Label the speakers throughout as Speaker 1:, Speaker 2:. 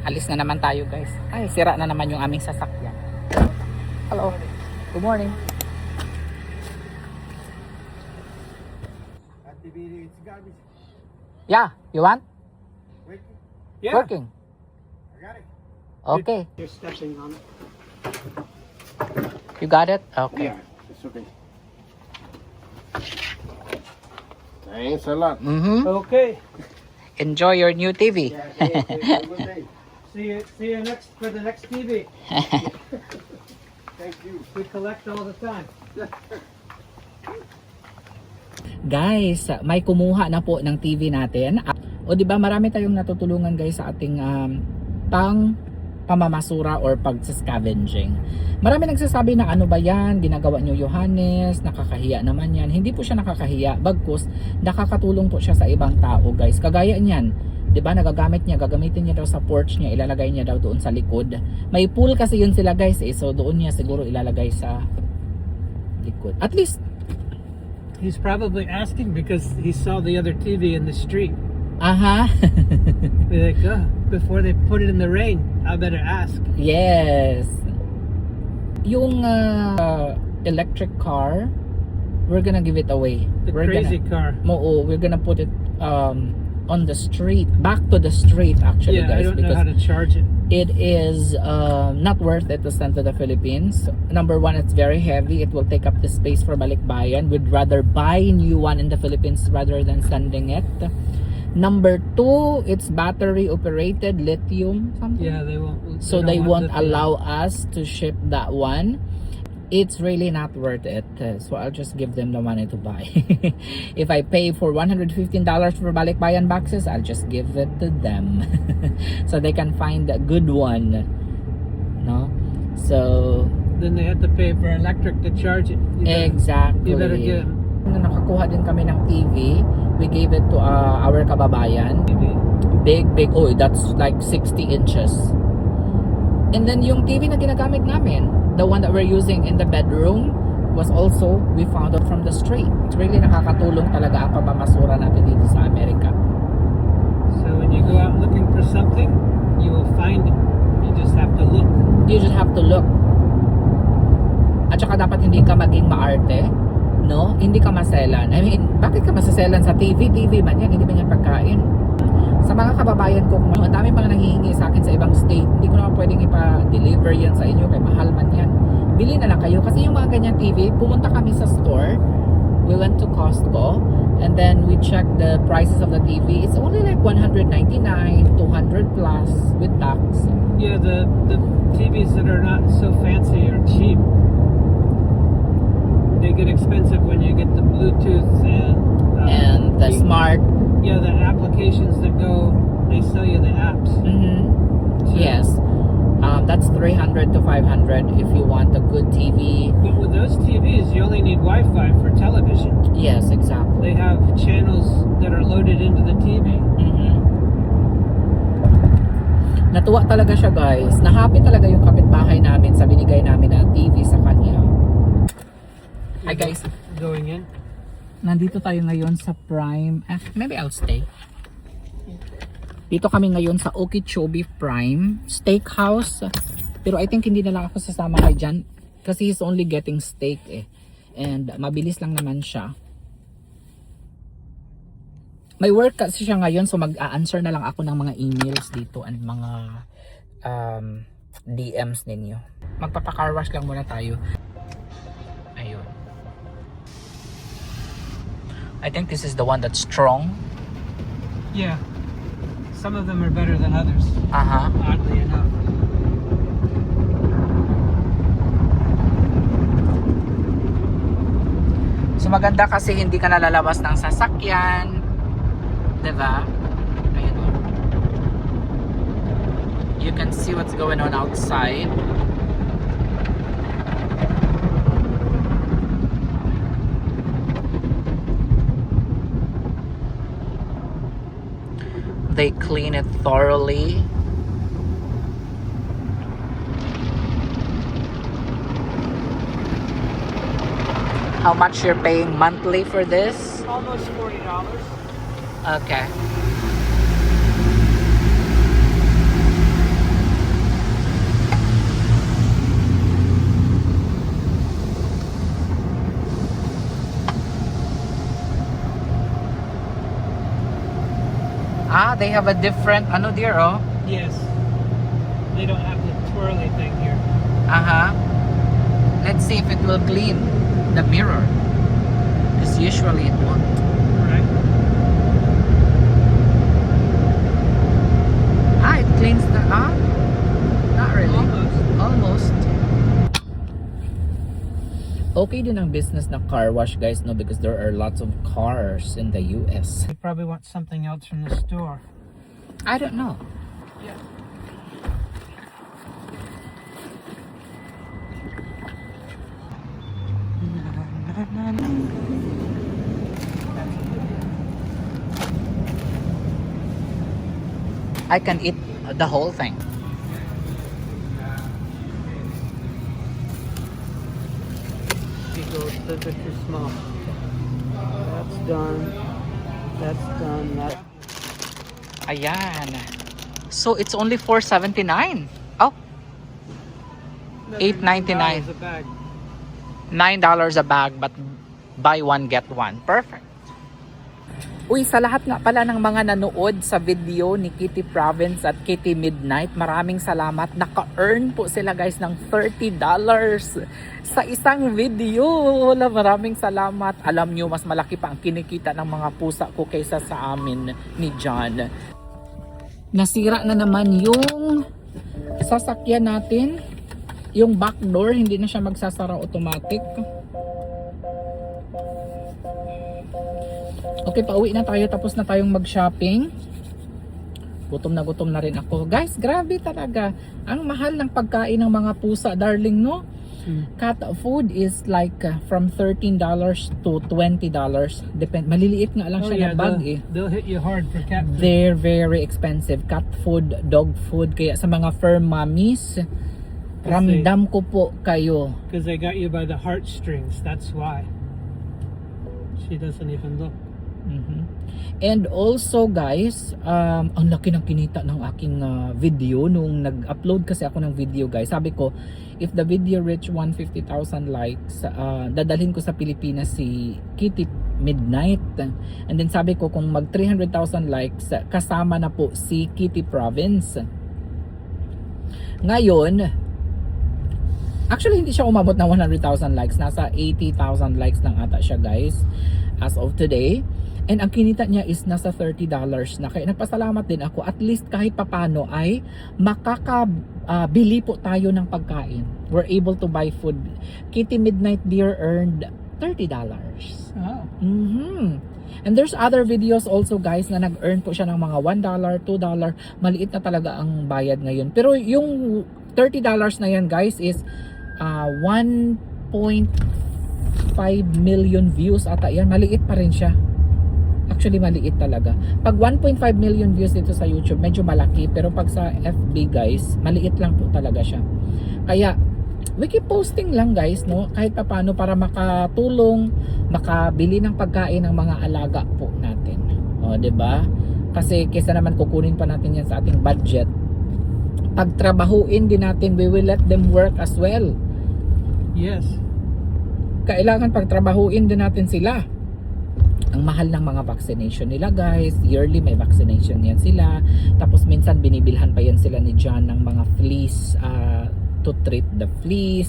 Speaker 1: Alis na naman tayo guys. Ay, sira na naman yung aming sasakyan. Hello. Good morning.
Speaker 2: It's garbage.
Speaker 1: Yeah, you want?
Speaker 2: Working?
Speaker 3: Yeah.
Speaker 1: Working.
Speaker 2: I got it.
Speaker 1: Okay.
Speaker 3: You're stepping on it.
Speaker 1: You got it? Okay.
Speaker 2: Yeah, it's okay. Thanks a lot.
Speaker 3: Okay.
Speaker 1: Enjoy your new TV.
Speaker 2: Yeah, have a good day.
Speaker 3: See you next for the next TV.
Speaker 2: Thank you.
Speaker 3: We collect all the time.
Speaker 1: Guys, may kumuha na po ng TV natin. O di ba marami tayong natutulungan guys sa ating pamamasura or pag-scavenging. Marami nagsasabi na ano ba yan, ginagawa nyo Johannes, nakakahiya naman yan. Hindi po siya nakakahiya, bagkus nakakatulong po siya sa ibang tao guys. Kagaya niyan, 'di ba, gagamitin niya daw sa porch niya, ilalagay niya daw doon sa likod. May pool kasi yun sila guys so doon niya siguro ilalagay sa likod. At least
Speaker 3: He's probably asking because he saw the other TV in the street. Be like, oh, before they put it in the rain, I better ask.
Speaker 1: Yes. Yung electric car, we're gonna give it away.
Speaker 3: The crazy car.
Speaker 1: We're gonna put it on the street, back to the street actually
Speaker 3: Yeah,
Speaker 1: guys,
Speaker 3: I don't know
Speaker 1: because
Speaker 3: how to charge it.
Speaker 1: it is not worth it to send to the Philippines. Number one, it's very heavy. It will take up the space for balikbayan. We'd rather buy a new one in the Philippines rather than sending it. Number two, it's battery operated, lithium something.
Speaker 3: Yeah, they won't.
Speaker 1: So
Speaker 3: don't
Speaker 1: they
Speaker 3: want
Speaker 1: won't
Speaker 3: lithium.
Speaker 1: allow us to ship that one. It's really not worth it. So I'll just give them the money to buy. If I pay for $115 for balikbayan boxes, I'll just give it to them. So they can find a good one. No? So
Speaker 3: Then they have to pay for electric to charge it.
Speaker 1: exactly.
Speaker 3: You better get
Speaker 1: Nung nakakuha din kami ng TV, we gave it to our kababayan.
Speaker 3: TV.
Speaker 1: Big, oh, that's like 60 inches. And then yung TV na ginagamit namin, the one that we're using in the bedroom, was also, we found it from the street. It's really nakakatulong talaga ang pamamasura natin dito sa Amerika.
Speaker 3: So when you go out looking for something, you will find it. You just have to look.
Speaker 1: You just have to look. At saka dapat hindi ka maging maarte, no? Hindi ka maselan. I mean, bakit ka masaselan sa TV? TV man yan, hindi man yan pagkain. Sa mga kababayan ko, ang dami mga nanghihingi sa akin sa ibang state, hindi ko naman pwedeng ipa-deliver yan sa inyo, kaya mahal man yan. Bili na lang kayo, kasi yung mga ganyan TV, pumunta kami sa store, we went to Costco, and then we checked the prices of the TV. It's only like $199, $200 plus with tax.
Speaker 3: Yeah, the TVs that are not so fancy are cheap. They get expensive when you get the Bluetooth
Speaker 1: And the smart.
Speaker 3: Yeah, the applications that go, they sell you the apps. So-
Speaker 1: Yes. That's $300 to $500 if you want a good TV.
Speaker 3: But with those TVs, you only need Wi-Fi for television.
Speaker 1: Yes, exactly.
Speaker 3: They have channels that are loaded into the TV.
Speaker 1: Natuwa talaga siya guys. Na-happy talaga yung kapitbahay namin sa binigay namin na TV sa kanya. Hi guys.
Speaker 3: Going in.
Speaker 1: Nandito tayo ngayon sa Prime. Maybe I'll stay. Dito kami ngayon sa Okeechobee Prime Steakhouse. Pero I think hindi na lang ako sasama kay Jan kasi he's only getting steak and mabilis lang naman siya. May work kasi siya ngayon so mag-a-answer na lang ako ng mga emails dito and mga DMs ninyo. Magpapa-car wash lang muna tayo. Ayun. I think this is the one that's strong.
Speaker 3: Yeah. Some of them are better than others. Oddly enough.
Speaker 1: So maganda kasi hindi ka nalalabas ng sasakyan. Diba? Ayun o. You can see what's going on outside. They clean it thoroughly. How much you're paying monthly for this?
Speaker 3: Almost $40.
Speaker 1: Okay. they have a different, ano dear, oh.
Speaker 3: Yes. They don't have the twirly thing here.
Speaker 1: Let's see if it will clean the mirror. Because usually it won't.
Speaker 3: Right.
Speaker 1: It cleans the, not really.
Speaker 3: Almost.
Speaker 1: Almost. Okay din ang business na car wash, guys, no? Because there are lots of cars in the US.
Speaker 3: They probably want something else from the store.
Speaker 1: I don't know.
Speaker 3: Yeah.
Speaker 1: I can eat the whole thing.
Speaker 3: You go a little bit too small. That's done. That's done. That.
Speaker 1: Ayan. So it's only $4.79. Oh, $8.99.
Speaker 3: $9 a bag.
Speaker 1: $9 a bag, but buy one get one. Perfect. Uy, sa lahat nga pala ng mga nanood sa video ni Kitty Province at Kitty Midnight, maraming salamat. Naka-earn po sila, guys, ng $30 sa isang video. Wala, maraming salamat. Alam nyo, mas malaki pa ang kinikita ng mga pusa ko kaysa sa amin ni John. Nasira na naman yung sasakyan natin. Yung back door, hindi na siya magsasara automatic. Okay, pauwi na tayo. Tapos na tayong mag-shopping. Gutom na rin ako. Guys, grabe talaga. Ang mahal ng pagkain ng mga pusa, darling, no? Cat food is like from $13 to $20. Depend. Maliliit nga lang siya na bag eh.
Speaker 3: They'll hit you hard for cat food.
Speaker 1: They're very expensive. Cat food, dog food. Kaya sa mga fur mommies, ramdam ko po kayo.
Speaker 3: Because they got you by the heartstrings. That's why. She doesn't even look.
Speaker 1: And also, guys, ang laki ng kinita ng aking video nung nag-upload kasi ako ng video, guys. Sabi ko, if the video reach 150,000 likes, dadalhin ko sa Pilipinas si Kitty Midnight. And then sabi ko, kung mag 300,000 likes, kasama na po si Kitty Province. Ngayon, actually hindi siya umabot na 100,000 likes. Nasa 80,000 likes lang ata siya, guys, as of today. And ang kinita niya is nasa $30 na. Kaya nagpasalamat din ako. At least kahit papano ay makakabili po tayo ng pagkain. We're able to buy food. Kitty Midnight dear earned $30.
Speaker 3: Oh.
Speaker 1: And there's other videos also, guys, na nag-earn po siya ng mga $1, $2. Maliit na talaga ang bayad ngayon. Pero yung $30 na yan, guys, is 1.5 million views ata yan. Maliit pa rin siya. Actually, maliit talaga. Pag 1.5 million views dito sa YouTube, medyo malaki. Pero pag sa FB, guys, maliit lang po talaga siya. Kaya, we keep posting lang, guys, no? Kahit pa paano para makatulong, makabili ng pagkain ng mga alaga po natin. O, 'di ba? Kasi kaysa naman kukunin pa natin yan sa ating budget. Pagtrabahuin din natin, we will let them work as well.
Speaker 3: Yes.
Speaker 1: Kailangan pagtrabahuin din natin sila. Ang mahal ng mga vaccination nila, guys. Yearly may vaccination yan sila. Tapos minsan binibilhan pa yan sila ni John ng mga fleas to treat the fleas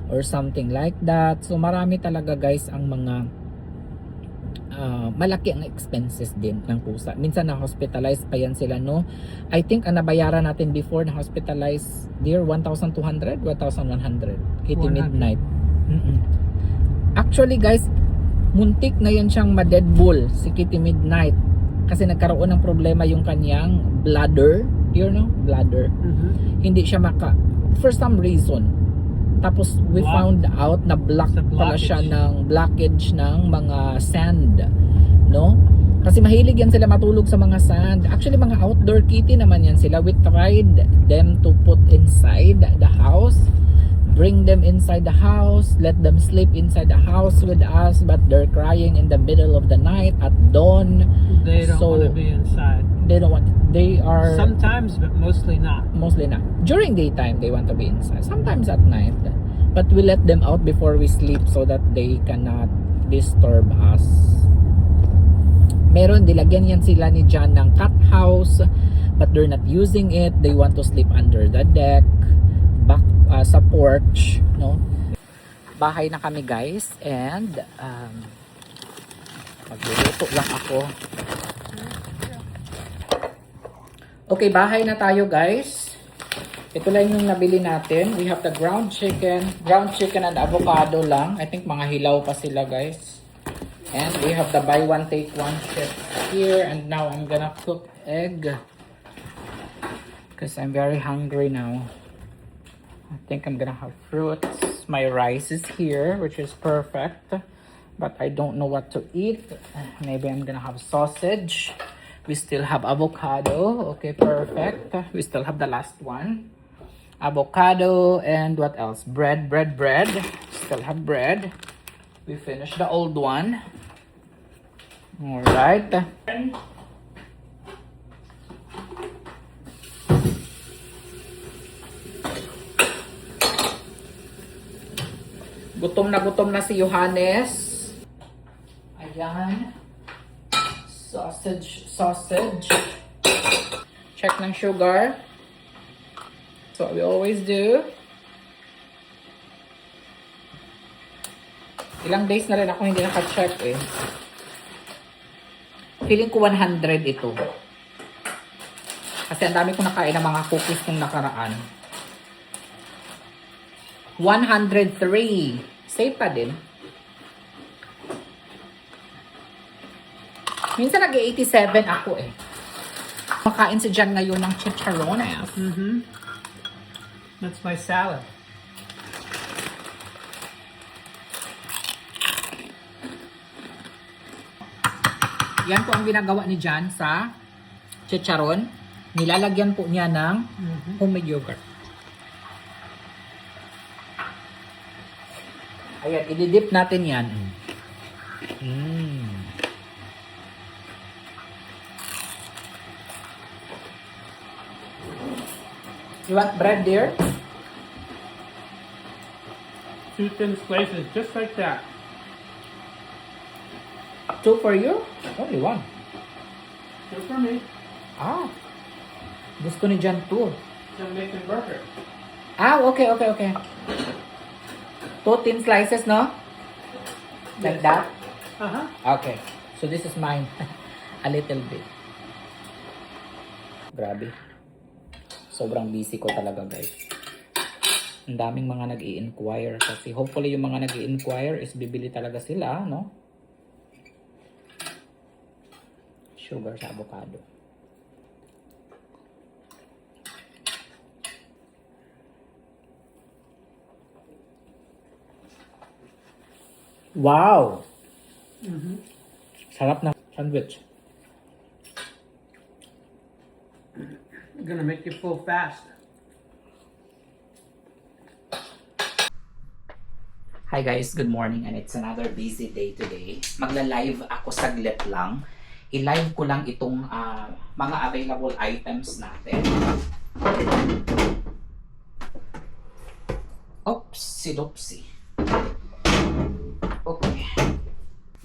Speaker 1: or something like that. So marami talaga, guys, ang mga malaki ang expenses din ng pusa. Minsan na hospitalized pa yan sila, no? I think ang nabayaran natin before na hospitalized, dear, 1,200, 1,100. Kitty
Speaker 3: 100.
Speaker 1: Midnight. Actually, guys, muntik na yan siyang ma-dead bull si Kitty Midnight kasi nagkaroon ng problema yung kanyang bladder, you know, bladder. Hindi siya for some reason. Tapos we found out na block pala siya ng blockage ng mga sand, no? Kasi mahilig yan sila matulog sa mga sand. Actually, mga outdoor kitty naman yan sila. We tried them to put inside the house, bring them inside the house, let them sleep inside the house with us, but they're crying in the middle of the night at dawn.
Speaker 3: They don't
Speaker 1: So,
Speaker 3: want to be inside.
Speaker 1: They don't want. They are
Speaker 3: Sometimes, but mostly not.
Speaker 1: mostly not. During daytime, they want to be inside. Sometimes at night, but we let them out before we sleep so that they cannot disturb us. Meron, nilagyan yan sila ni John ng cat house, but they're not using it. They want to sleep under the deck, back sa porch, no? Bahay na kami guys, and magluluto lang ako. Okay, bahay na tayo guys. Ito lang yung nabili natin. We have the ground chicken and avocado lang. I think mga hilaw pa sila guys. And we have the buy one take one chips here. And now I'm gonna cook egg, because I'm very hungry now. I think I'm gonna have fruits. My rice is here, which is perfect. But I don't know what to eat. Maybe I'm gonna have sausage. We still have avocado. Okay, perfect. We still have the last one. Avocado and what else? Bread. Still have bread. We finished the old one. Alright. Gutom na si Johannes. Ayan. Sausage. Check ng sugar. That's what we always do. Ilang days na rin ako hindi naka-check eh. Feeling ko 100 ito. Kasi ang dami ko nakain ng mga cookies nung nakaraan. 103. Safe pa din. Minsan nag-87 ako eh. Makain si Jan ngayon ng chicharrones.
Speaker 3: That's my salad.
Speaker 1: Yan po ang ginagawa ni Jan sa chicharon. Nilalagyan po niya ng homemade yogurt. Ayan, ididip natin yan. You want bread, dear?
Speaker 3: 2 thin slices, just like that.
Speaker 1: 2 for you? Only 1.
Speaker 3: 2 for me.
Speaker 1: Ah. Gusto ni Jan 2.
Speaker 3: Some bacon burger.
Speaker 1: Ah, okay. 2 thin slices, no? Like
Speaker 3: Yes.
Speaker 1: that? Okay. So this is mine. A little bit. Grabe. Sobrang busy ko talaga, guys. Ang daming mga nag-i-inquire kasi hopefully yung mga nag-i-inquire is bibili talaga sila, no? Sugar sa avocado. Wow! Sarap na sandwich.
Speaker 3: Gonna make you full fast.
Speaker 1: Hi guys, good morning and it's another busy day today. Magla-live ako saglit lang. I-live ko lang itong mga available items natin. Oopsie-doopsie. Okay.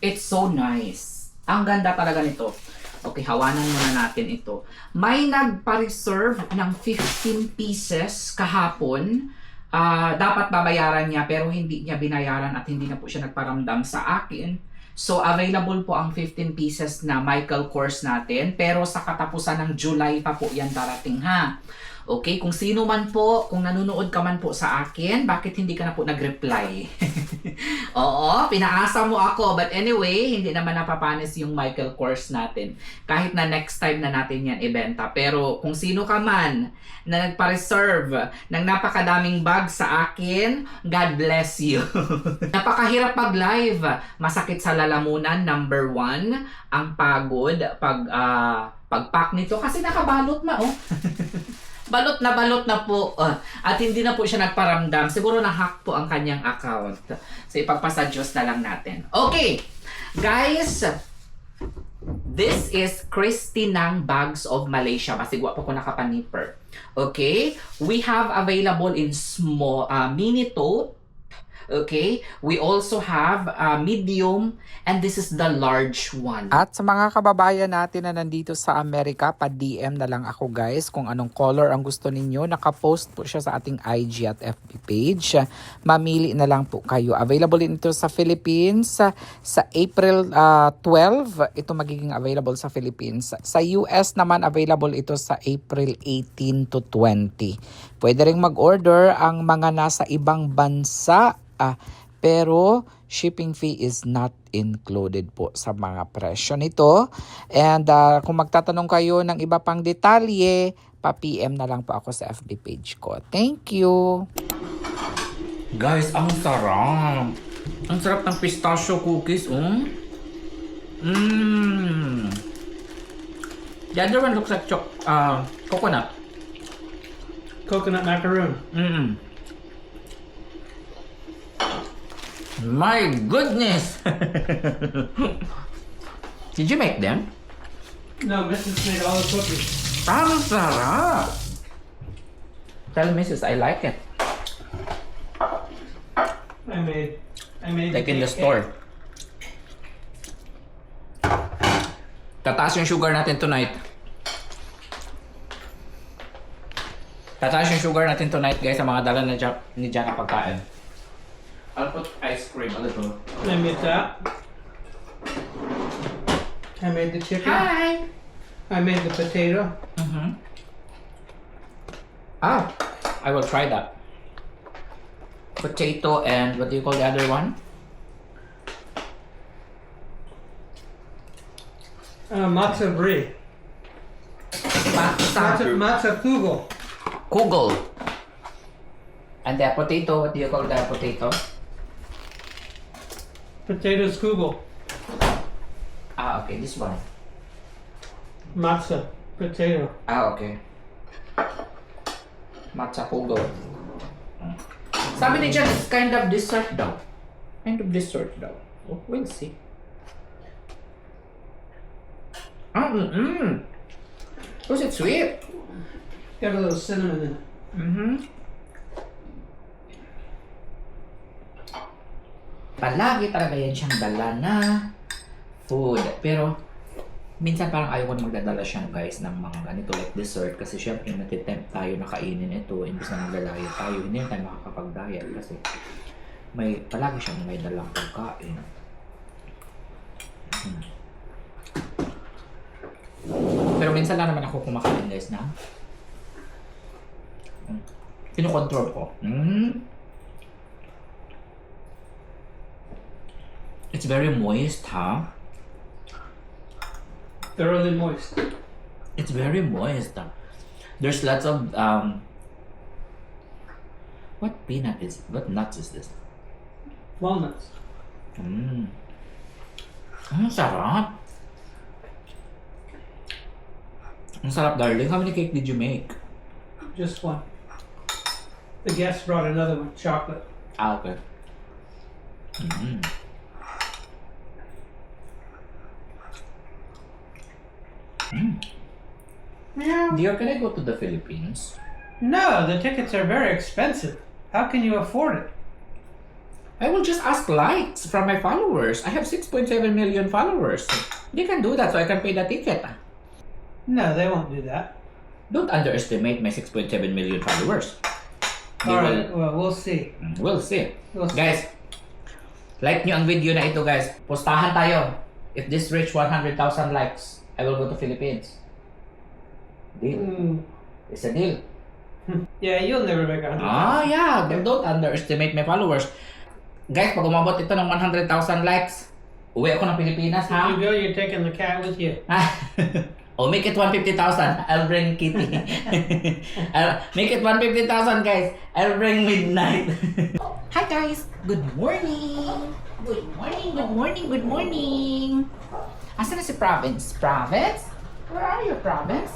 Speaker 1: It's so nice. Ang ganda talaga nito. Okay, hawanan muna natin ito. May nagpa-reserve ng 15 pieces kahapon. Dapat babayaran niya pero hindi niya binayaran at hindi na po siya nagparamdam sa akin. So, available po ang 15 pieces na Michael Kors natin. Pero sa katapusan ng July pa po yan darating ha. Okay, kung sino man po, kung nanonood ka man po sa akin, bakit hindi ka na po nag-reply? Oo, pinaasa mo ako. But anyway, hindi naman napapanis yung Michael Kors natin. Kahit na next time na natin yan ibenta. Pero kung sino ka man na nagpa-reserve ng napakadaming bag sa akin, God bless you. Napakahirap mag-live. Masakit sa lalamunan, number 1. Ang pagod, pag-pack nito kasi nakabalot na oh. Balot na po. At hindi na po siya nagparamdam. Siguro na-hack po ang kanyang account. So, ipagpasa Diyos na lang natin. Okay. Guys, this is Christinang Bags of Malaysia. Masigwa po ko nakapaniper. Okay. We have available in small, mini tote, Okay? We also have medium, and this is the large one. At sa mga kababayan natin na nandito sa Amerika, pa-DM na lang ako guys kung anong color ang gusto ninyo. Nakapost po siya sa ating IG at FB page. Mamili na lang po kayo. Available din ito sa Philippines sa April 12. Ito magiging available sa Philippines. Sa US naman available ito sa April 18 to 20. Pwede ring mag-order ang mga nasa ibang bansa. Pero shipping fee is not included po sa mga presyo nito. And kung magtatanong kayo ng iba pang detalye, pa-PM na lang po ako sa FB page ko. Thank you! Guys, ang sarap! Ang sarap ng pistachio cookies, The other one looks like coconut.
Speaker 3: Coconut macaroon.
Speaker 1: My goodness! Did you make them?
Speaker 3: No, Mrs. made all the cookies.
Speaker 1: Ang sarap! Tell Mrs. I like it.
Speaker 3: I made
Speaker 1: Like in the store. Tataas yung sugar natin tonight. Tataas yung sugar natin tonight guys sa mga dala na ni Jan na pagkain. I'll put ice cream a little.
Speaker 3: I made that. I made the chicken.
Speaker 1: Hi!
Speaker 3: I made the potato.
Speaker 1: I will try that. Potato and what do you call the other one?
Speaker 3: Matzo brie. Matzo kugel.
Speaker 1: Kugel. And the potato, what do you call the potato?
Speaker 3: Potatoes kugel.
Speaker 1: Okay, this one.
Speaker 3: Matzo potato.
Speaker 1: Okay. Matcha kugel. Sabi ni Jan, it's kind of dessert daw. Oh, we'll see. Was it sweet?
Speaker 3: Got a little cinnamon in it.
Speaker 1: Palagi talaga yan siyang dala na food. Pero, minsan parang ayaw ko na magdadala siya guys ng mga ganito like dessert kasi syempre natitempt tayo na kainin ito imbis na magdadaya tayo. Hindi na tayo makakapag-diet kasi palagi siyang may dalang pagkain. Pero minsan lang naman ako kumakain guys na kinokontrol ko. It's very moist, huh?
Speaker 3: Thoroughly moist.
Speaker 1: It's very moist. There's lots of what nuts is this?
Speaker 3: Walnuts.
Speaker 1: Ang sarap. Ang sarap, darling. How many cake did you make?
Speaker 3: Just one. The guest brought another one, chocolate.
Speaker 1: Okay. Dear, can I go to the Philippines?
Speaker 3: No, the tickets are very expensive. How can you afford it?
Speaker 1: I will just ask likes from my followers. I have 6.7 million followers. They can do that so I can pay the ticket.
Speaker 3: No, they won't do that.
Speaker 1: Don't underestimate my 6.7 million followers.
Speaker 3: Alright, well, we'll see.
Speaker 1: We'll see.
Speaker 3: We'll see.
Speaker 1: Guys, like nyo ang video na ito guys. Postahan tayo. If this reach 100,000 likes, I will go to Philippines. Deal. It's a deal.
Speaker 3: Yeah, you'll never make 100,000.
Speaker 1: Yeah. Don't underestimate my followers. Guys, pag umabot ito ng 100,000 likes, uwi ako ng Pilipinas, ha?
Speaker 3: If you go, you're taking the cat with you.
Speaker 1: Oh, make it 150,000. I'll bring Kitty. Make it 150,000, guys. I'll bring Midnight. Hi, guys. Good morning. Good morning, good morning, good morning. Asan na si Province? Province? Where are you, Province?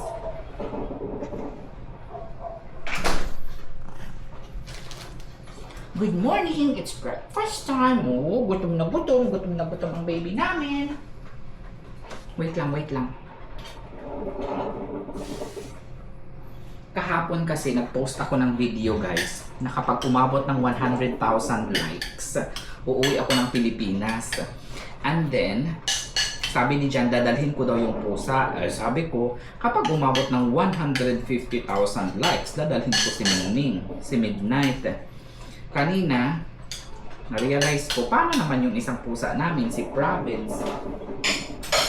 Speaker 1: Good morning. It's breakfast time. Oh, gutom na gutom. Gutom na gutom ang baby namin. Wait lang, wait lang. kahapon kasi nag-post ako ng video guys na kapag umabot ng 100,000 likes, uuwi ako ng Pilipinas. And then, sabi ni Jan, dadalhin ko daw yung pusa. Sabi ko, kapag umabot ng 150,000 likes, dadalhin ko si Mingming, si Midnight. Kanina, na-realize ko, paano naman yung isang pusa namin, si Province?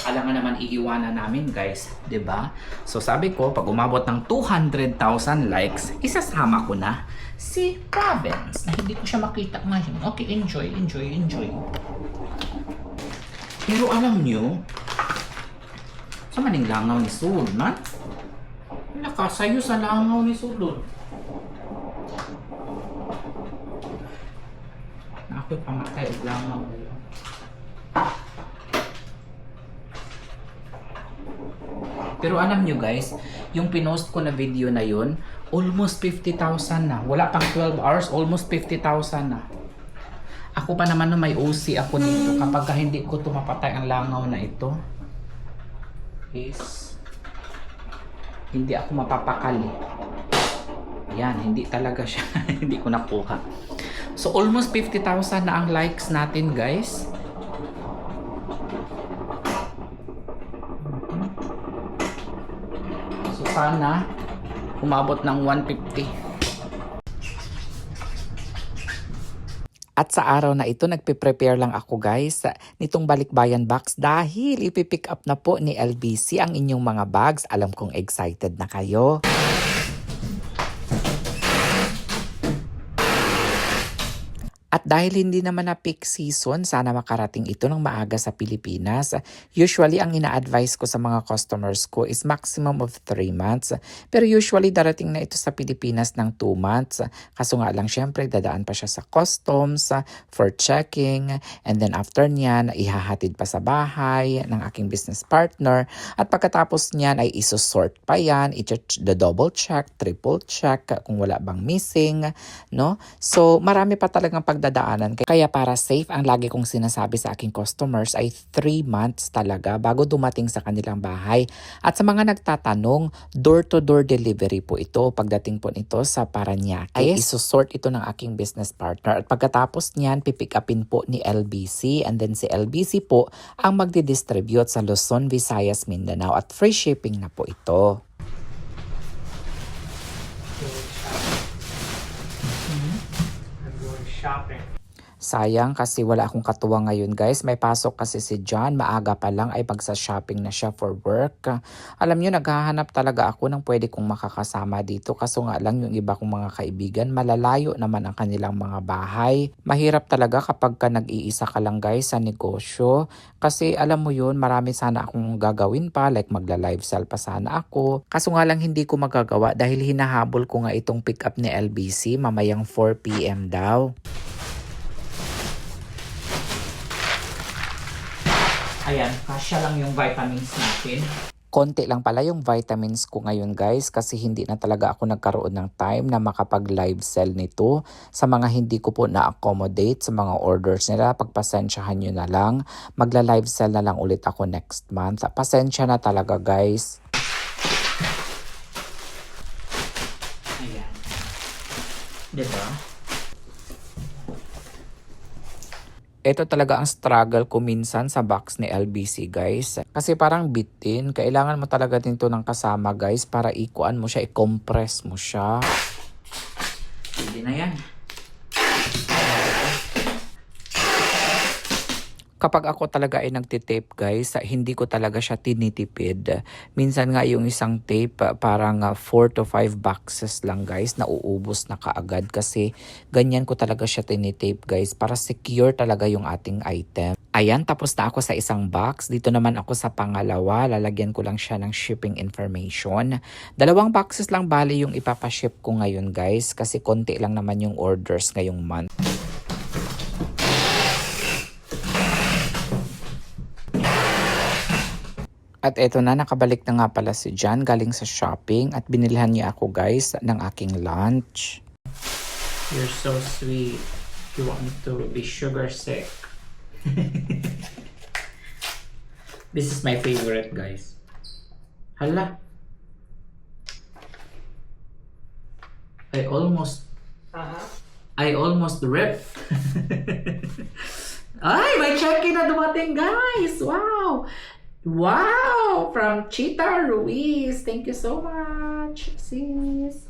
Speaker 1: Alam nga naman iiwanan namin guys, 'di ba? So sabi ko, pag umabot ng 200,000 likes, isasama ko na si Province na hindi ko siya makita ngayon. Okay, enjoy. Pero alam nyo, sa maning langaw ni Sul, man? Nakasayo sa langaw ni Sul. Na ako'y pamatay og langaw. Pero alam nyo guys, yung pinost ko na video na yun, almost 50,000 na. Wala pang 12 hours, almost 50,000 na. Ako pa naman na may OC ako dito. Kapag hindi ko tumapatay ang langaw na ito, is hindi ako mapapakali. Yan, hindi talaga siya. Hindi ko nakuha. So almost 50,000 na ang likes natin guys. So sana umabot ng 150. At sa araw na ito, nagpe-prepare lang ako guys nitong balikbayan box dahil ipipick up na po ni LBC ang inyong mga bags. Alam kong excited na kayo. At dahil hindi naman na peak season, sana makarating ito ng maaga sa Pilipinas. Usually, ang ina-advise ko sa mga customers ko is maximum of 3 months. Pero usually, darating na ito sa Pilipinas ng 2 months. Kaso nga lang, syempre, dadaan pa siya sa customs for checking. And then after niyan, ihahatid pa sa bahay ng aking business partner. At pagkatapos niyan, ay isusort pa yan. I-double check, triple check kung wala bang missing. No? So, marami pa talagang pagdadaanan. Kaya para safe, ang lagi kong sinasabi sa aking customers ay 3 months talaga bago dumating sa kanilang bahay. At sa mga nagtatanong, door-to-door delivery po ito. Pagdating po nito sa Parañaque, ay isusort ito ng aking business partner. At pagkatapos niyan, pipick upin po ni LBC. And then si LBC po ang magdidistribute sa Luzon, Visayas, Mindanao. At free shipping na po ito.
Speaker 3: Shopping.
Speaker 1: Sayang kasi wala akong katuwang ngayon guys. May pasok kasi si John. Maaga pa lang ay magsa-shopping na siya for work. Alam nyo, naghahanap talaga ako ng pwede kong makakasama dito. Kaso nga lang yung iba kong mga kaibigan, malalayo naman ang kanilang mga bahay. Mahirap talaga kapag ka nag-iisa ka lang guys sa negosyo. Kasi alam mo yun, marami sana akong gagawin pa. Like magla-live sell pa sana ako. Kaso nga lang hindi ko magagawa dahil hinahabol ko nga itong pick up ni LBC mamayang 4 PM daw. Ayan, kasya lang yung vitamins natin. Konti lang pala yung vitamins ko ngayon guys kasi hindi na talaga ako nagkaroon ng time na makapag-live sell nito. Sa mga hindi ko po na-accommodate sa mga orders nila, pagpasensyahan nyo na lang. Magla-live sell na lang ulit ako next month. Pasensya na talaga guys. Ayan. Diba? Ito talaga ang struggle ko minsan sa box ni LBC guys. Kasi parang bitin. Kailangan mo talaga din to ng kasama guys para ikuan mo siya, i-compress mo siya. Hindi na yan. Kapag ako talaga ay nagtitape guys, hindi ko talaga siya tinitipid. Minsan nga yung isang tape parang 4 to 5 boxes lang guys, nauubos na kaagad kasi ganyan ko talaga siya tinitape guys para secure talaga yung ating item. Ayan, tapos na ako sa isang box. Dito naman ako sa pangalawa. Lalagyan ko lang siya ng shipping information. 2 boxes lang bali yung ipapaship ko ngayon guys kasi konti lang naman yung orders ngayong month. At eto na, nakabalik na nga pala si John galing sa shopping at binilhan niya ako guys ng aking lunch. You're so sweet. You want me to be sugar sick. This is my favorite guys. Hala. I almost ripped. Ay, may check-in na dumating, guys. Wow. Wow, from Chita Ruiz. Thank you so much, sis.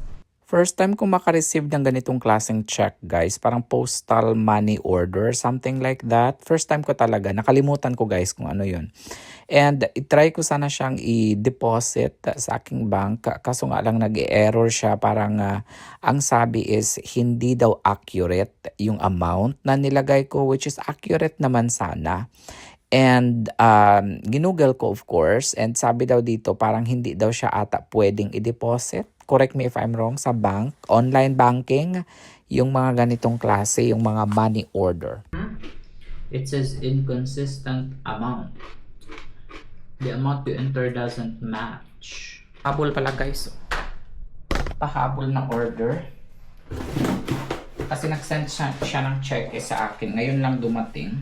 Speaker 1: First time ko makareceive ng ganitong klaseng check, guys. Parang postal money order, something like that. First time ko talaga. Nakalimutan ko, guys, kung ano yun. And itry ko sana siyang i-deposit sa aking bank. Kaso nga lang nag-error siya. Parang ang sabi is hindi daw accurate yung amount na nilagay ko, which is accurate naman sana. And ginugol ko, of course, and sabi daw dito parang hindi daw siya ata pwedeng i-deposit. Correct me if I'm wrong, sa bank, online banking, yung mga ganitong klase, yung mga money order. It says inconsistent amount. The amount you enter doesn't match. Habol pala, guys. Pahabol ng order. Kasi nag-send siya ng check sa akin. Ngayon lang dumating.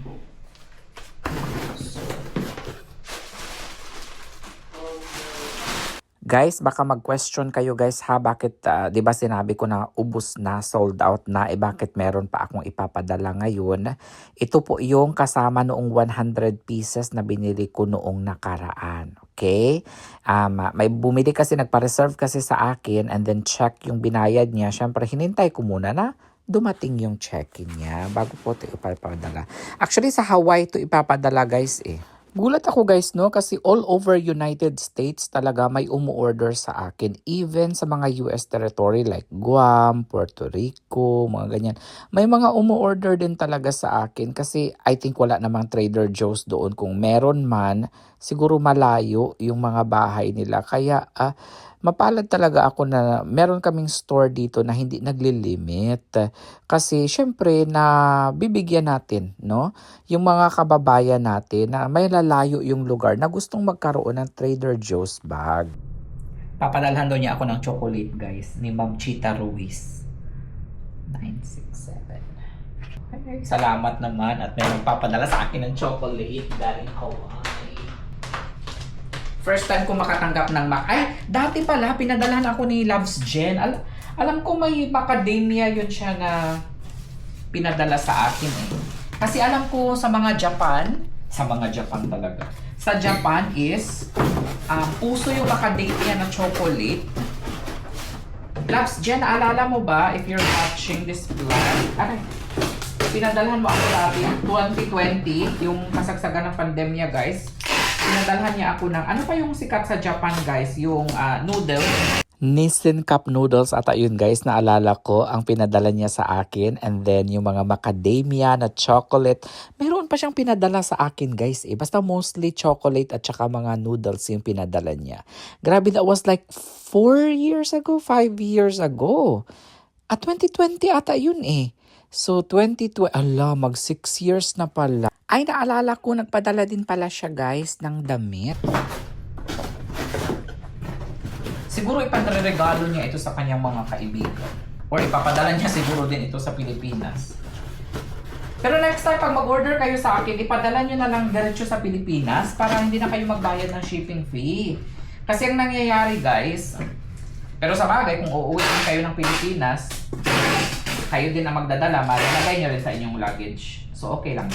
Speaker 1: Guys, baka mag-question kayo, guys, ha, bakit 'di ba sinabi ko na ubos na, sold out na, bakit meron pa akong ipapadala ngayon? Ito po yung kasama noong 100 pieces na binili ko noong nakaraan. Okay? May bumili kasi, nagpa-reserve kasi sa akin, and then check yung binayad niya. Syempre hinintay ko muna na dumating yung check-in niya bago po ito ipapadala. Actually, sa Hawaii ito ipapadala, guys, Gulat ako, guys, no, kasi all over United States talaga may umu-order sa akin, even sa mga US territory like Guam, Puerto Rico, mga ganyan. May mga umu-order din talaga sa akin kasi I think wala namang Trader Joe's doon. Kung meron man, siguro malayo yung mga bahay nila. Kaya mapalad talaga ako na meron kaming store dito na hindi naglilimit. Kasi syempre na bibigyan natin, no, yung mga kababayan natin na may lalayo yung lugar na gustong magkaroon ng Trader Joe's bag. Papadalhan daw niya ako ng chocolate, guys, ni Ma'am Chita Ruiz. 967. Ay, salamat naman at may magpapadala sa akin ng chocolate galing Hawaii. First time ko makatanggap ng dati pala, pinadalahan ako ni Loves Jen. Alam ko may macadamia yun siya na pinadala sa akin. Kasi alam ko sa mga Japan talaga. Sa Japan is, uso yung macadamia na chocolate. Loves Jen, naalala mo ba, if you're watching this vlog, pinadalhan mo ako dati, 2020, yung kasagsagan ng pandemya, guys. Pinadalhan niya ako ng, ano pa yung sikat sa Japan, guys? Yung noodles. Nissin Cup noodles ata yun, guys. Naalala ko ang pinadala niya sa akin. And then yung mga macadamia na chocolate. Meron pa siyang pinadala sa akin, guys. Basta mostly chocolate at saka mga noodles yung pinadala niya. Grabe, that was like 4 years ago, 5 years ago. At 2020 ata yun So 2020, mag 6 years na pala. Ay, naalala ko, nagpadala din pala siya, guys, ng damit. Siguro iparegalo niya ito sa kanyang mga kaibigan. Or ipapadala niya siguro din ito sa Pilipinas. Pero next time, pag mag-order kayo sa akin, ipadala niyo na lang diretso sa Pilipinas para hindi na kayo magbayad ng shipping fee. Kasi ang nangyayari, guys, pero sa bagay, kung uuwi din kayo ng Pilipinas, kayo din ang magdadala, malalagay niyo rin sa inyong luggage. So, okay lang.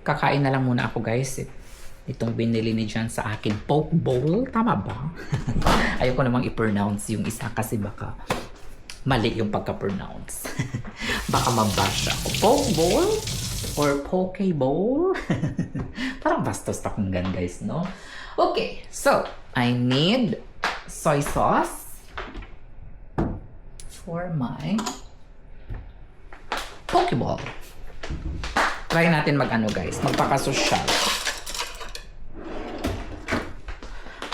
Speaker 1: Kakain na lang muna ako, guys. Itong binili ni John sa akin, poke bowl. Tama ba? Ayoko namang i-pronounce yung isa kasi baka mali yung pagka-pronounce. Baka mabash ako. Poke bowl or poke bowl? Parang bastos akong gan, guys, no? Okay, so I need soy sauce for my Pokeball. Try natin guys, magpakasosyal.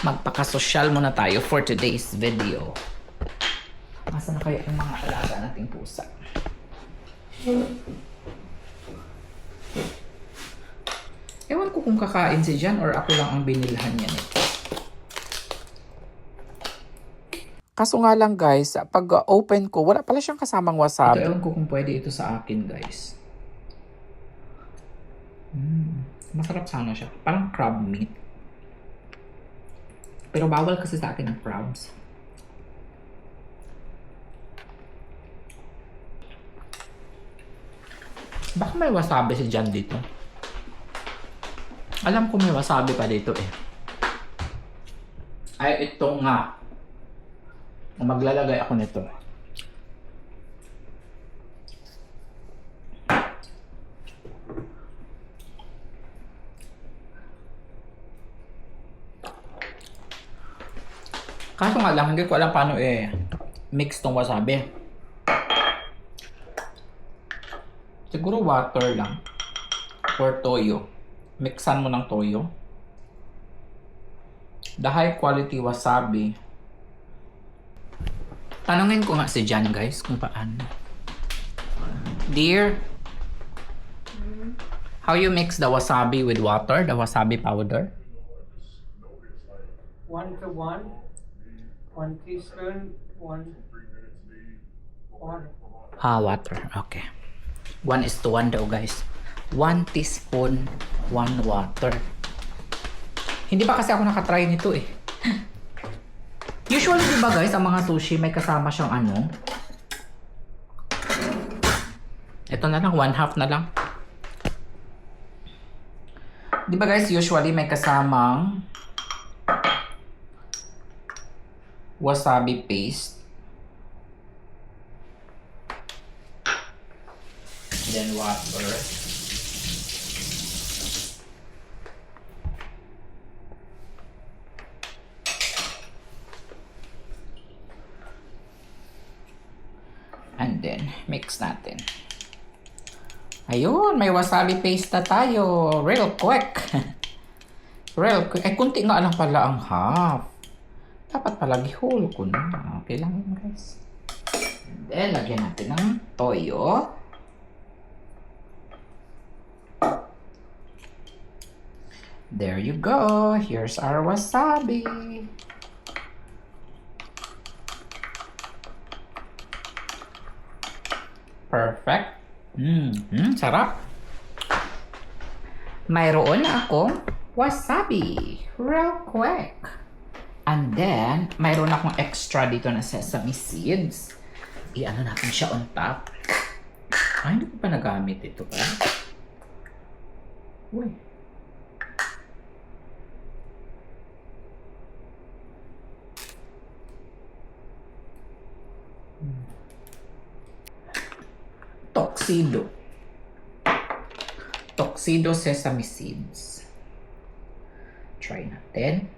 Speaker 1: Magpakasosyal muna tayo for today's video. Nasaan na kaya yung mga alaga nating pusa? Ewan ko kung kakain si Jan or ako lang ang binilhan niya nito. Kaso nga lang, guys, pag open ko, wala pala siyang kasamang wasabi. Ito, ewan ko kung pwede ito sa akin, guys. Masarap sana siya. Parang crab meat. Pero bawal kasi sa akin ang crabs. Baka may wasabi si Jan dito. Alam ko may wasabi pa dito eh. Ay, ito nga. Maglalagay ako nito. Kaso nga lang, hindi ko alam paano mix tong wasabi. Siguro water lang. Or toyo. Mixan mo ng toyo. The high quality wasabi. Tanungin ko nga si Jan guys kung paano. Dear, how you mix the wasabi with water? The wasabi powder?
Speaker 3: 1 to 1. 1 teaspoon. 1 water.
Speaker 1: Water. Okay. 1:1 daw guys. 1 teaspoon, 1 water. Hindi pa kasi ako nakatry nito eh. Usually diba guys, ang mga sushi may kasama siyang ano. Ito na lang, 1/2 na lang. Diba guys, usually may kasamang wasabi paste. Then water. And then, mix natin. Ayun, may wasabi paste na tayo. Real quick. Real quick. Ay, kunti nga lang pala ang half. Dapat pala gihol ko na. Okay lang yun, guys. And then, lagyan natin ng toyo. There you go. Here's our wasabi. Perfect. Sarap. Mayroon na akong wasabi. Real quick. And then, mayroon akong extra dito na sesame seeds. I-ano natin siya on top. Ay, hindi ko pa nagamit ito pa. Uy. Tuxedo. Tuxedo sesame seeds. Try natin.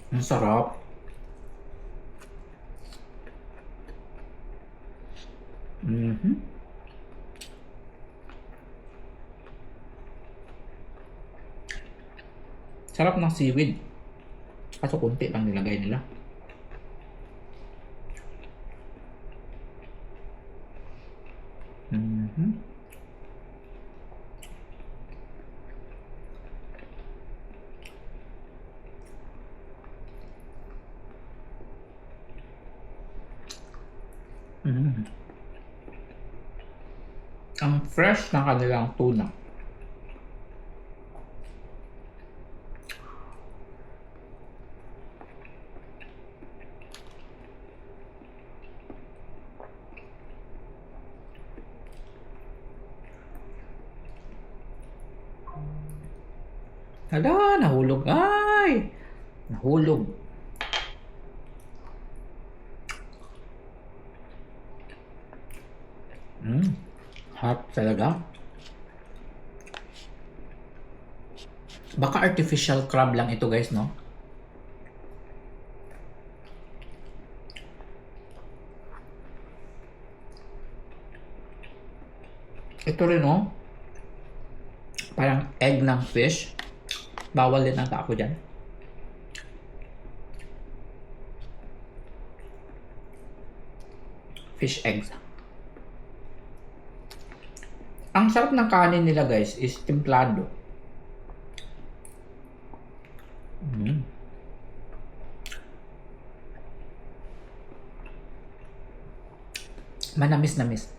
Speaker 1: Ang sarap. Sarap ng seaweed. Kaso kunti lang nilagay nila. Ang fresh ng kanilang tuna. Hala, nahulog. Ay! Nahulog. Hot talaga. Baka artificial crab lang ito guys, no? Ito rin, no? Parang egg ng fish. Bawal din ang tako dyan. Fish eggs. Ang sarap ng kanin nila guys is templado. Manamis-namis.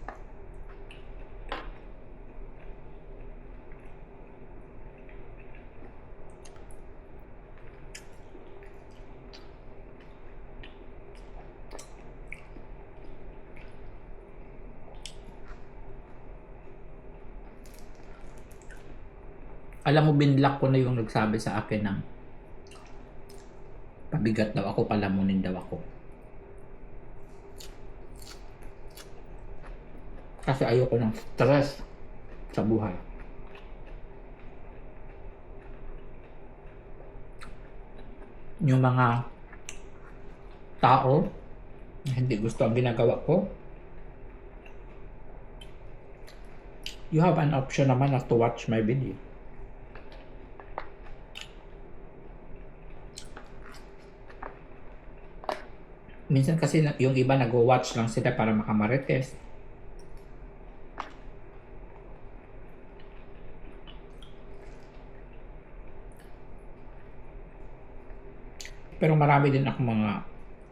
Speaker 1: Alam mo, binlock ko na yung nagsabi sa akin ng pabigat daw ako, palamunin daw ako. Kasi ayoko ng stress sa buhay. Yung mga tao na hindi gusto ang ginagawa ko, you have an option naman na to watch my video. Minsan kasi yung iba nag-watch lang sila para makamarites. Pero marami din ako mga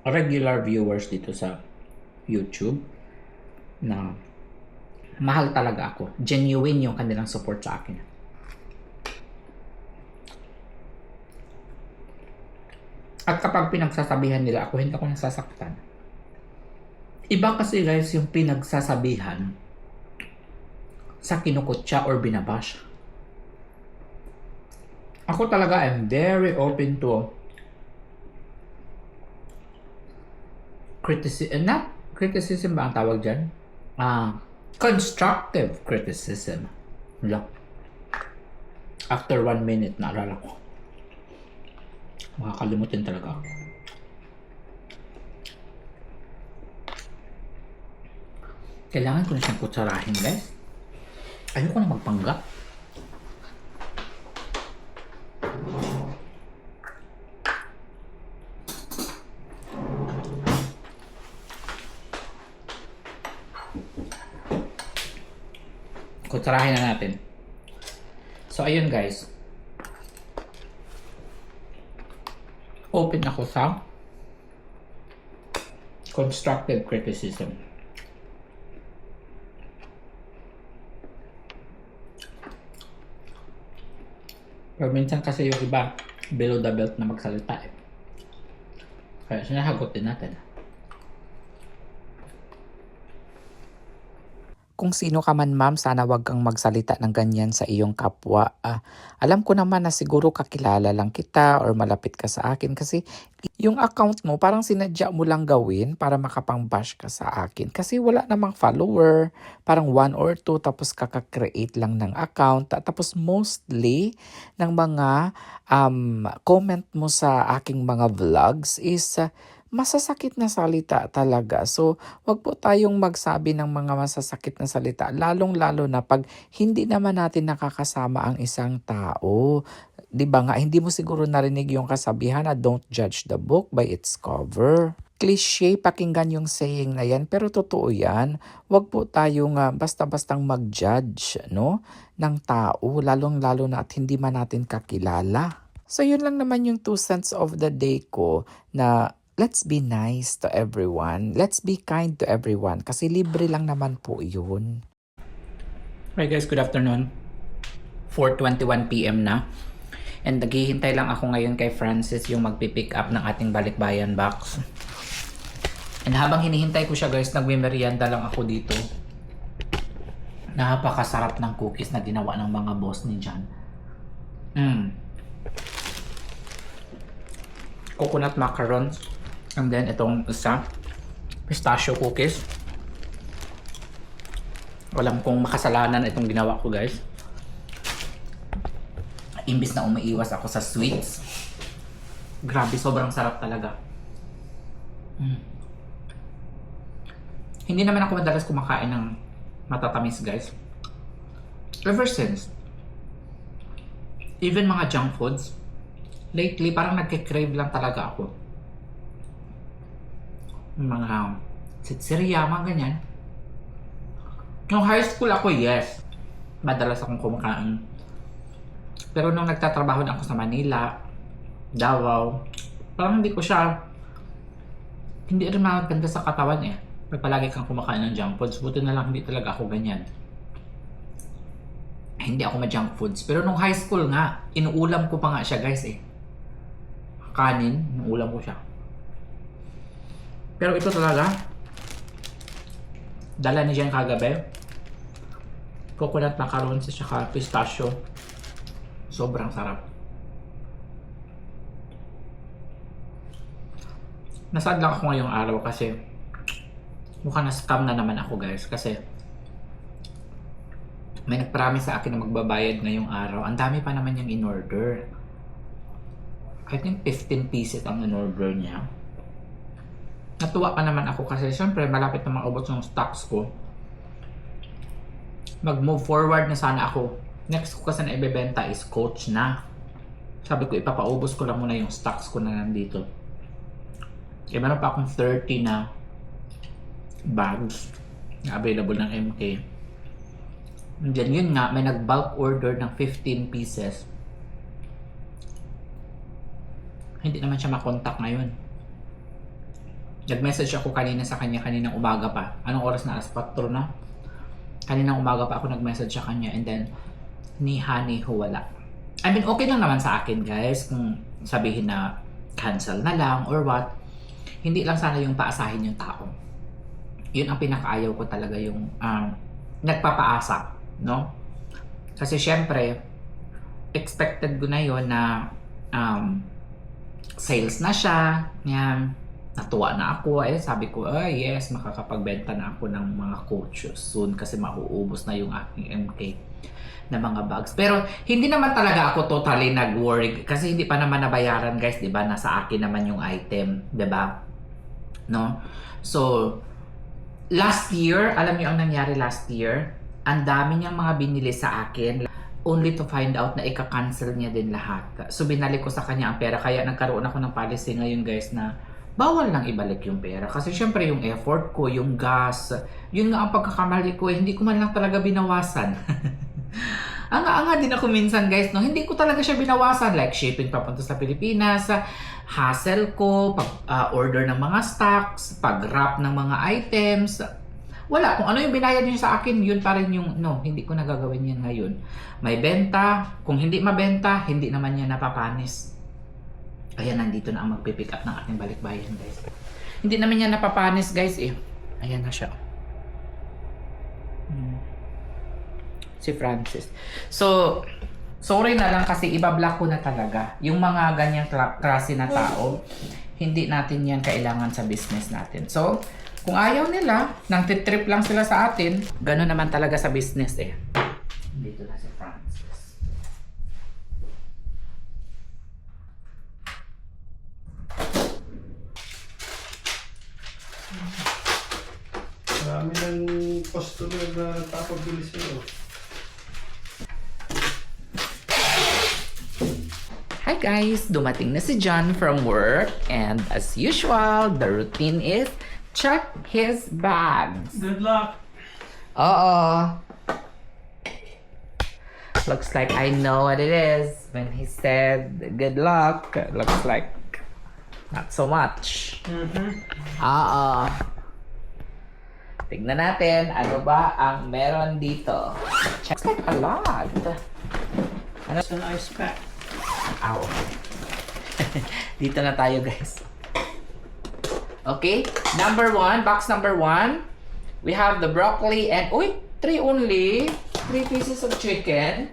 Speaker 1: regular viewers dito sa YouTube na mahal talaga ako. Genuine yung kanilang support sa akin. At kapag pinagsasabihan nila ako, hindi ako nasasaktan. Iba kasi guys yung pinagsasabihan sa kinukutya or binabash. Ako talaga am very open to criticism. Not criticism ba ang tawag dyan? Constructive criticism. Wala. After 1 minute, naalala ko. Makakalimutin talaga ako. Kailangan ko na siyang kutsarahin, guys. Ayoko na magpanggap. Kutsarahin na natin. So, ayun guys. Open ako sa constructive criticism. Pero minsan kasi yung iba below the belt na magsalita eh. Kaya sinasagot din natin. Kung sino ka man ma'am, sana wag kang magsalita ng ganyan sa iyong kapwa. Alam ko naman na siguro kakilala lang kita or malapit ka sa akin kasi yung account mo parang sinadya mo lang gawin para makapang-bash ka sa akin. Kasi wala namang follower, parang 1 or 2 tapos kaka-create lang ng account. Tapos mostly ng mga comment mo sa aking mga vlogs is masasakit na salita talaga. So, wag po tayong magsabi ng mga masasakit na salita. Lalong-lalo na pag hindi naman natin nakakasama ang isang tao. 'Di ba nga, hindi mo siguro narinig yung kasabihan na don't judge the book by its cover. Cliche pakinggan yung saying na yan, pero totoo yan. Wag po tayong basta-bastang mag-judge ng tao, lalong-lalo na at hindi man natin kakilala. So, yun lang naman yung 2 cents of the day ko na let's be nice to everyone. Let's be kind to everyone. Kasi libre lang naman po yun. Hi guys, good afternoon. 4:21 PM na. And naghihintay lang ako ngayon kay Francis yung magpipick up ng ating balikbayan box. And habang hinihintay ko siya guys, nagme-merienda lang ako dito. Napakasarap ng cookies na ginawa ng mga boss ni John. Coconut macarons. And then, itong isa, pistachio cookies. Alam kong makasalanan itong ginawa ko, guys. Imbis na umiiwas ako sa sweets. Grabe, sobrang sarap talaga. Hindi naman ako madalas kumakain ng matatamis, guys. Ever since, even mga junk foods, lately, parang nagkikrave lang talaga ako. Mga sitsiriya, mga ganyan. Nung high school ako, yes. Madalas akong kumakain. Pero nung nagtatrabaho na ako sa Manila, Davao, parang hindi rin maganda sa katawan eh. Pag palagi kang kumakain ng junk foods, buti na lang hindi talaga ako ganyan. Hindi ako ma-junk foods. Pero nung high school nga, inuulam ko pa nga siya guys eh. Kanin, inuulam ko siya. Pero ito talaga, dala ni Jen kagabi. Coconut macarons at saka pistachio. Sobrang sarap. Nasad lang ako ngayong araw kasi mukhang na-scam na naman ako guys. Kasi may nag-promise sa akin na magbabayad ngayong araw. Ang dami pa naman yung in-order. I think 15 pieces ang in-order niya. Natuwa pa naman ako kasi syempre malapit na maubos yung stocks ko. Mag-move forward na sana ako. Next ko kasi na ibebenta is Coach na. Sabi ko ipapaubos ko lang muna yung stocks ko na nandito. Kaya meron pa akong 30 na bags na available ng MK. And then yun nga, may nag-bulk order ng 15 pieces. Hindi naman siya makontak ngayon. Nag-message ako kanina sa kanya, kaninang umaga pa. Anong oras na? Alas 4 na? Kaninang umaga pa ako nag-message sa kanya and then ni Honey wala. I mean, okay lang naman sa akin guys kung sabihin na cancel na lang or what. Hindi lang sana yung paasahin yung tao. Yun ang pinakaayaw ko talaga yung nagpapaasa, no? Kasi syempre, expected ko na yun na sales na siya, yan. Natuwa na ako, sabi ko, yes, makakapagbenta na ako ng mga coaches soon kasi mauubos na yung aking MK na mga bags. Pero hindi naman talaga ako totally nag-worry kasi hindi pa naman nabayaran guys, 'di ba? Nasa akin naman yung item, 'di ba? No? So last year, alam niyo ang nangyari last year? Ang dami niyang mga binili sa akin only to find out na ika-cancel niya din lahat. So binalik ko sa kanya ang pera kaya nagkaroon ako ng policy ngayon guys na bawal lang ibalik yung pera kasi syempre yung effort ko, yung gas, yun nga ang pagkakamali ko hindi ko man lang talaga binawasan. Anga din ako minsan guys, no? Hindi ko talaga siya binawasan like shipping papunta sa Pilipinas, hassle ko, pag-order ng mga stocks, pag-wrap ng mga items. Wala, kung ano yung binayad niyo sa akin, yun pa rin yung no, hindi ko nagagawin yan ngayon. May benta, kung hindi mabenta, hindi naman yan napapanis. Ayan, nandito na ang magpipick up ng ating balikbayan guys. Hindi naman yan napapanis guys eh. Ayan na siya. Si Francis. So, sorry na lang kasi ibablock ko na talaga. Yung mga ganyang klase na tao, hindi natin yan kailangan sa business natin. So, kung ayaw nila, nang titrip lang sila sa atin, gano'n naman talaga sa business eh. Dito na si Francis.
Speaker 2: Marami ng customer na tapabili sa'yo.
Speaker 1: Hi guys! Dumating na si John from work and as usual, the routine is check his bags.
Speaker 3: Good luck.
Speaker 1: Uh-oh. Looks like I know what it is. When he said good luck, looks like not so much. Uh-oh. Tignan natin, ano ba ang meron dito? Looks like a lot. Ano?
Speaker 3: It's an ice pack.
Speaker 1: Ow. Dito na tayo guys. Okay, box number one. We have the broccoli and, three only. 3 pieces of chicken.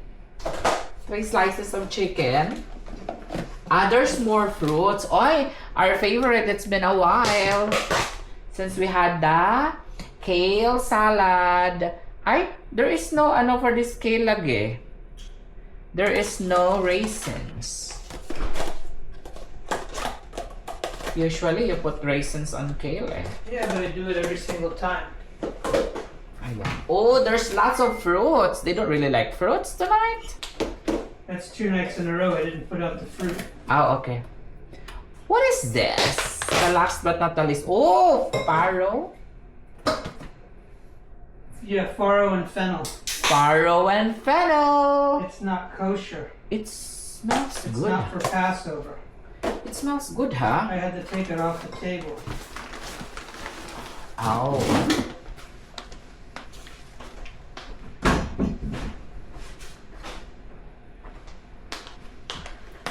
Speaker 1: 3 slices of chicken. There's more fruits. Our favorite, it's been a while since we had the kale salad. There is no for this kale lagi. There is no raisins. Usually, you put raisins on kale eh.
Speaker 3: Yeah, but I do it every single time.
Speaker 1: Oh, there's lots of fruits. They don't really like fruits tonight.
Speaker 3: That's 2 nights in a row I didn't put out the fruit.
Speaker 1: Oh, okay. What is this? The last but not the least. Oh, farro.
Speaker 3: Yeah, farro and fennel.
Speaker 1: Farro and fennel.
Speaker 3: It's not kosher.
Speaker 1: It smells
Speaker 3: It's
Speaker 1: good.
Speaker 3: not for Passover.
Speaker 1: It smells good, huh?
Speaker 3: I had to take it off the table.
Speaker 1: Oh.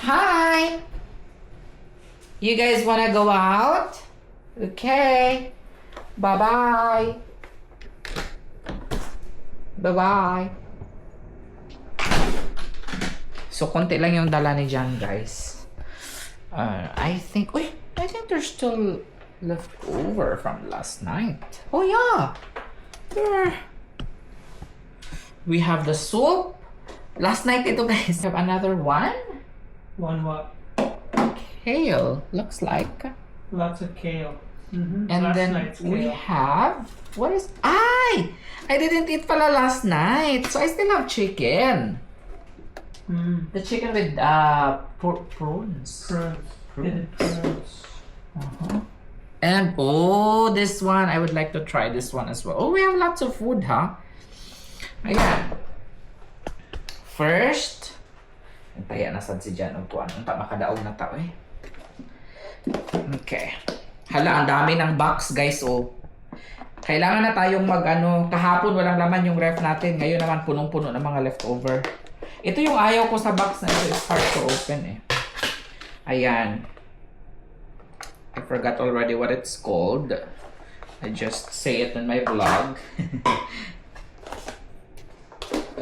Speaker 1: Hi. You guys wanna go out? Okay. Bye-bye. Bye-bye. So, konti lang yung dala ni Jan, guys. I think there's still left over from last night. Oh, yeah. There. We have the soup. Last night, ito, guys. We have another one.
Speaker 3: One what?
Speaker 1: Kale, looks like.
Speaker 3: Lots of kale.
Speaker 1: And
Speaker 3: Last
Speaker 1: then
Speaker 3: night's
Speaker 1: we
Speaker 3: kale.
Speaker 1: have, what is, I didn't eat pala last night. So, I still have chicken. The chicken with prawns.
Speaker 3: Prunes.
Speaker 1: Prunes.
Speaker 3: Prunes.
Speaker 1: And this one, I would like to try this one as well. Oh, we have lots of food, huh? Ayan. First, antaya na sad si Jan og kuan. Unta makadaog na tao eh. Okay. Hala, ang dami ng box, guys, oh. Kailangan na tayong kahapon walang laman yung ref natin. Ngayon naman punong-puno ng mga leftover. Ito yung ayaw ko sa box na ito. It's hard to open eh. Ayan. I forgot already what it's called. I just say it in my vlog.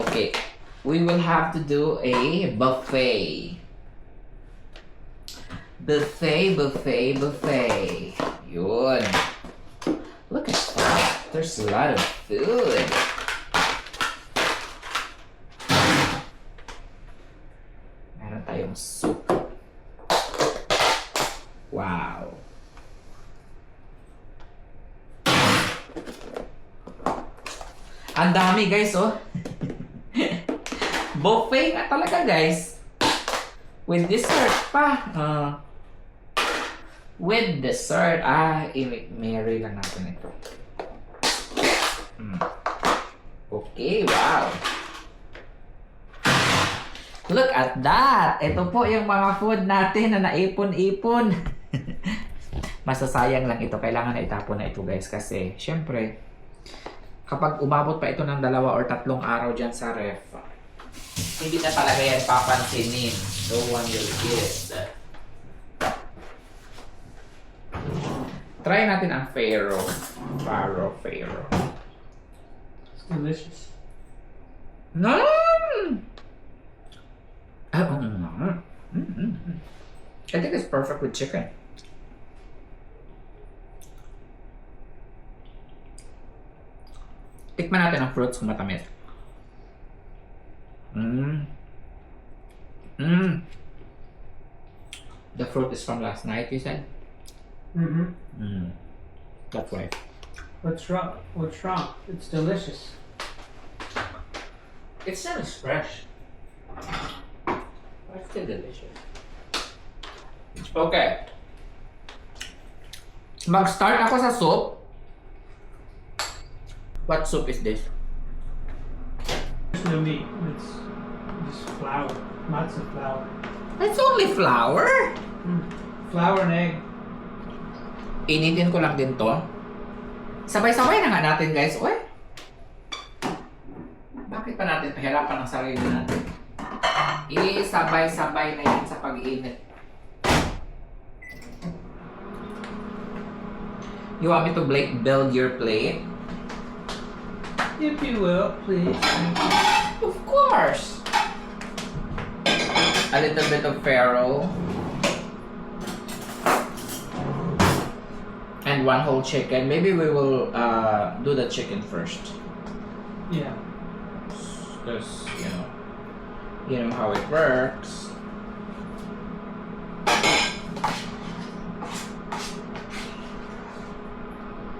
Speaker 1: Okay. We will have to do a buffet. Buffet. Yun. Look at that. There's a lot of food. Meron tayong soup. Wow. Ang dami, guys, oh. Buffet nga talaga, guys. With dessert pa. With dessert. I-marry lang natin ito. Okay, wow. Look at that. Ito po yung mga food natin na naipon-ipon. Masasayang lang ito. Kailangan na itapon na ito, guys. Kasi, syempre, kapag umabot pa ito ng 2 or 3 araw dyan sa ref, hindi na talaga yan papansinin. No one will eat it. Try natin ang Faro.
Speaker 3: It's delicious.
Speaker 1: I think it's perfect with chicken. Tikman natin ang fruits kung matamis. The fruit is from last night, you said? That's why.
Speaker 3: What's wrong? It's delicious.
Speaker 1: It sounds fresh. But it's still delicious. Okay. Mag-start ako sa soup. What soup is this?
Speaker 3: There's no meat. It's just flour. Lots of flour.
Speaker 1: It's only flour.
Speaker 3: Flour and egg.
Speaker 1: Initin ko lang din to. Sabay-sabay na nga natin, guys. Uy! Bakit pa natin pahirapan ang sarili natin? Sabay-sabay na yan sa pag-init. You want me to build your plate?
Speaker 3: If you will, please.
Speaker 1: Of course! A little bit of Faro. And 1 whole chicken. Maybe we will do the chicken first.
Speaker 3: Yeah.
Speaker 1: Because, you know how it works.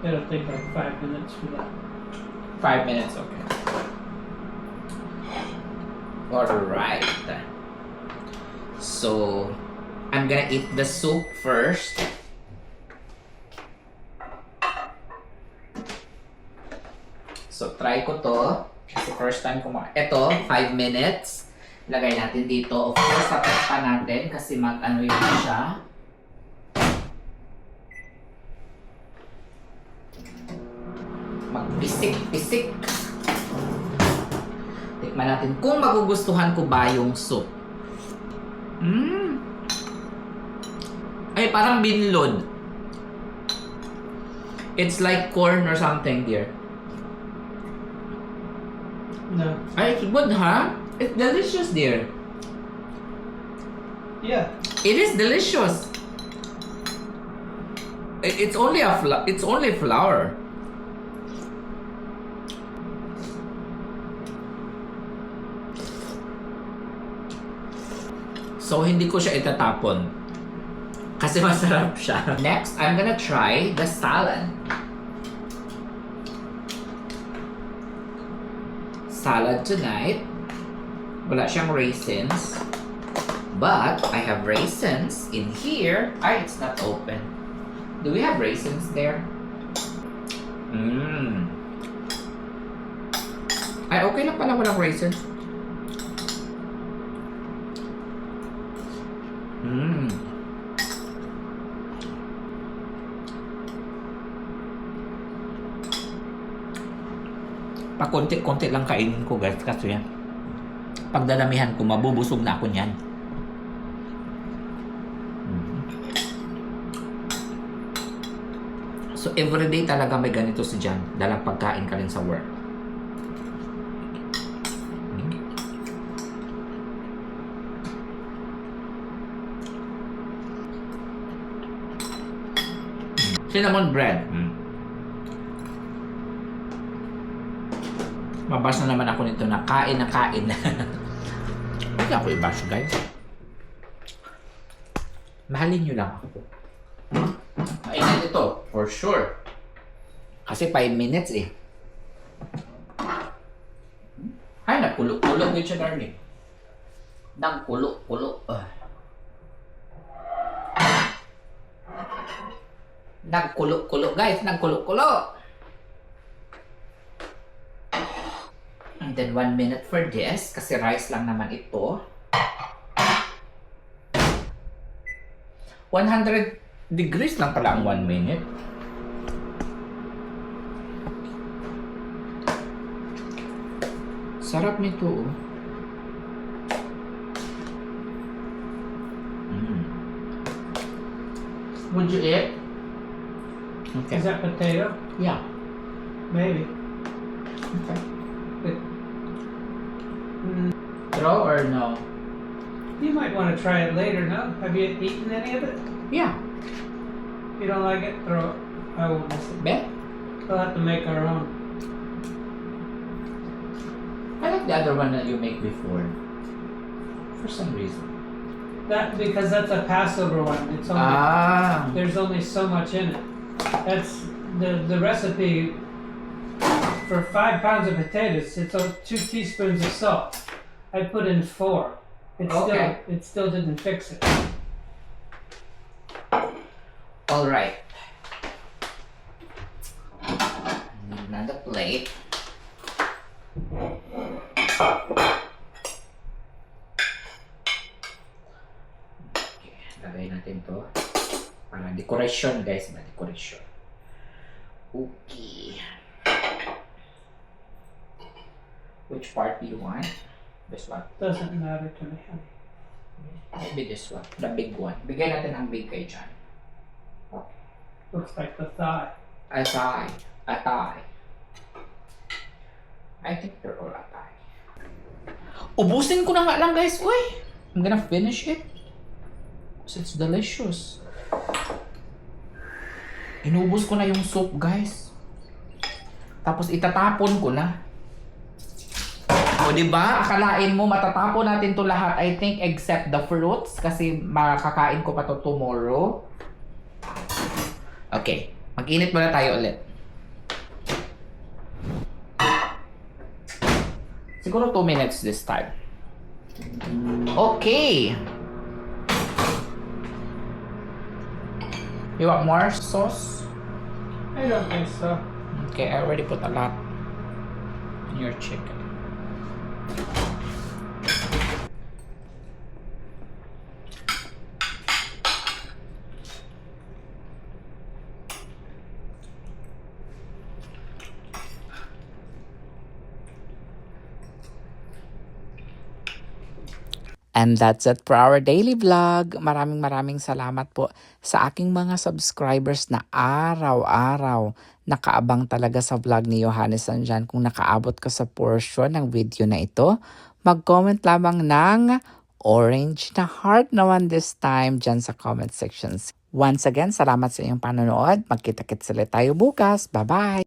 Speaker 3: It'll take like 5 minutes for that.
Speaker 1: 5 minutes, okay. Alright. So, I'm gonna eat the soup first. So, try ko to. Kasi first time ko ito, 5 minutes. Lagay natin dito. Of course, tapos pa natin kasi mag-ano yun siya. Pisik-pisik. Tikman natin kung magugustuhan ko ba yung soup. Ay, parang binlod. It's like corn or something, dear.
Speaker 2: No.
Speaker 1: Ay, it's good, huh? It's delicious, dear.
Speaker 2: Yeah.
Speaker 1: It is delicious. It's only it's only flour. So hindi ko siya itatapon kasi masarap siya. Next, I'm gonna try the salad. Salad tonight. Wala siyang raisins. But I have raisins in here. Ay, it's not open. Do we have raisins there? Ay, okay lang pala walang raisins. Pakonti-konti lang kainin ko, guys, kasi yan. Pag dadamihan ko, mabubusog na ako niyan. So, everyday talaga may ganito si Jan. Dalang pagkain ka rin sa work. Cinnamon bread. Mabas na naman ako nito na kain na kain. Hindi ako i-bash, guys. Mahalin nyo lang ako. Mainit ito, for sure. Kasi 5 minutes eh. Ay, nagkulo-kulo din siya, darling. Nagkulo-kulo. Nagkulo-kulo, guys. Nagkulo-kulo. And then 1 minute for this. Kasi rice lang naman ito. 100 degrees lang pala ang 1 minute. Sarap nito. Would you eat? Okay.
Speaker 3: Is that potato?
Speaker 1: Yeah.
Speaker 3: Maybe.
Speaker 1: Okay.
Speaker 3: But,
Speaker 1: Throw or no?
Speaker 3: you might want to try it later, no? Have you eaten any of it?
Speaker 1: Yeah.
Speaker 3: If you don't like it, throw it. I won't miss it.
Speaker 1: Bet.
Speaker 3: We'll have to make our own.
Speaker 1: I like the other one that you make before. For some reason.
Speaker 3: That because that's a Passover one. It's only there's only so much in it. That's the recipe for 5 pounds of potatoes. It's 2 teaspoons of salt. I put in 4. It still didn't fix it.
Speaker 1: All right. Need another plate. Okay, lagay natin to. Para decoration, guys. Decoration. Okay. Which part do you want? This one.
Speaker 3: Doesn't matter to me.
Speaker 1: Maybe this one. The big one. Bigay natin ang big kay John.
Speaker 3: Looks like the thigh.
Speaker 1: A thigh. A thigh. I think they're all a thigh. Ubusin ko na nga lang, guys. Uy! I'm gonna finish it. Because it's delicious. Inubos ko na yung soup, guys. Tapos itatapon ko na. O diba? Akalain mo matatapon natin to lahat, I think, except the fruits. Kasi makakain ko pa to tomorrow. Okay. Mag-init muna tayo ulit. Siguro 2 minutes this time. Okay. You want more sauce?
Speaker 3: I don't think so.
Speaker 1: Okay, I already put a lot in your chicken. And that's it for our daily vlog. Maraming salamat po sa aking mga subscribers na araw-araw nakaabang talaga sa vlog ni Johannes Andyan. Kung nakaabot ka sa portion ng video na ito, mag-comment lamang ng orange na heart naman this time dyan sa comment sections. Once again, salamat sa iyong panonood. Magkita-kits ulit tayo bukas. Bye-bye!